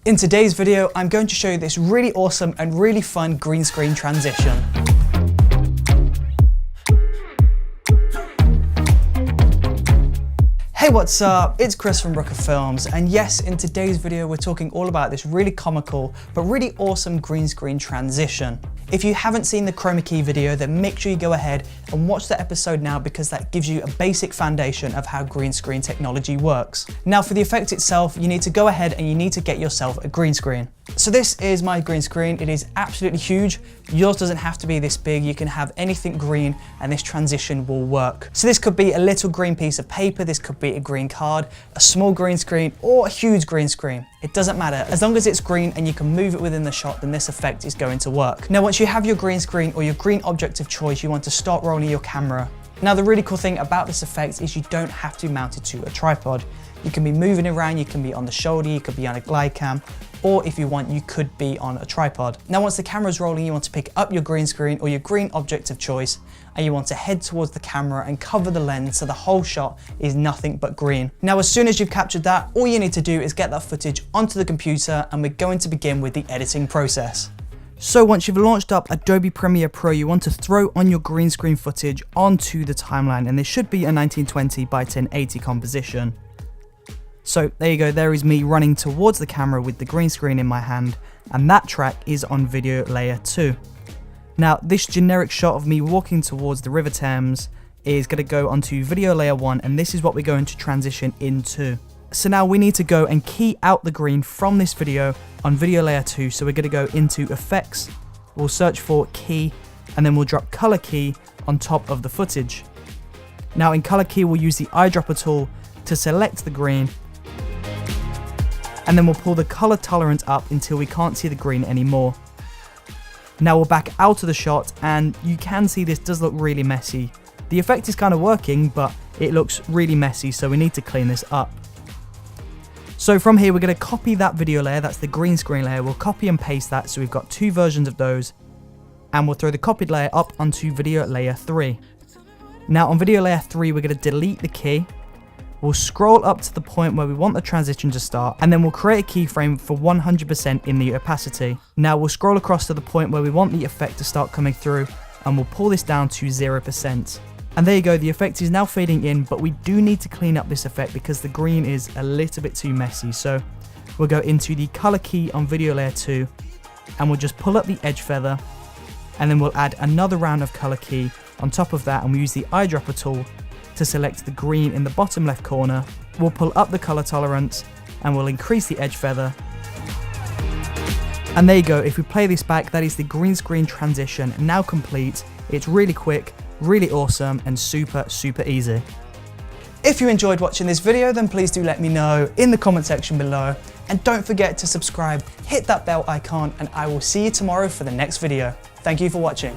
In today's video, I'm going to show you this really awesome and really fun green screen transition. Hey, what's up? It's Chris from Brooker Films, and yes, in today's video we're talking all about this really comical but really awesome green screen transition. If you haven't seen the chroma key video, then make sure you go ahead and watch the episode now, because that gives you a basic foundation of how green screen technology works. Now for the effect itself, you need to go ahead and you need to get yourself a green screen. So this is my green screen. It is absolutely huge. Yours doesn't have to be this big. You can have anything green and this transition will work. So this could be a little green piece of paper, this could be a green card, a small green screen, or a huge green screen. It doesn't matter. As long as it's green and you can move it within the shot, then this effect is going to work. Now, once you have your green screen or your green object of choice, you want to start rolling your camera. Now, the really cool thing about this effect is you don't have to mount it to a tripod. You can be moving around, you can be on the shoulder, you could be on a glide cam, or if you want, you could be on a tripod. Now, once the camera's rolling, you want to pick up your green screen or your green object of choice, and you want to head towards the camera and cover the lens so the whole shot is nothing but green. Now, as soon as you've captured that, all you need to do is get that footage onto the computer, and we're going to begin with the editing process. So once you've launched up Adobe Premiere Pro, you want to throw on your green screen footage onto the timeline, and this should be a 1920 by 1080 composition. So there you go, there is me running towards the camera with the green screen in my hand, and that track is on video layer 2. Now, this generic shot of me walking towards the River Thames is going to go onto video layer 1, and this is what we're going to transition into. So now we need to go and key out the green from this video on video layer 2, so we're going to go into effects, we'll search for key, and then we'll drop color key on top of the footage. Now in color key, we'll use the eyedropper tool to select the green, and then we'll pull the color tolerance up until we can't see the green anymore. Now we're back out of the shot, and you can see this does look really messy. The effect is kind of working, but it looks really messy, so we need to clean this up. So from here, we're going to copy that video layer, that's the green screen layer, we'll copy and paste that, so we've got two versions of those, and we'll throw the copied layer up onto video layer 3. Now on video layer 3, we're going to delete the key. We'll scroll up to the point where we want the transition to start, and then we'll create a keyframe for 100% in the opacity. Now we'll scroll across to the point where we want the effect to start coming through, and we'll pull this down to 0%. And there you go, the effect is now fading in, but we do need to clean up this effect because the green is a little bit too messy. So we'll go into the color key on video layer 2, and we'll just pull up the edge feather, and then we'll add another round of color key on top of that, and we'll use the eyedropper tool to select the green in the bottom left corner. We'll pull up the color tolerance, and we'll increase the edge feather. And there you go, if we play this back, that is the green screen transition now complete. It's really quick, really awesome, and super easy. If you enjoyed watching this video, then please do let me know in the comment section below, and don't forget to subscribe, hit that bell icon, and I will see you tomorrow for the next video. Thank you for watching.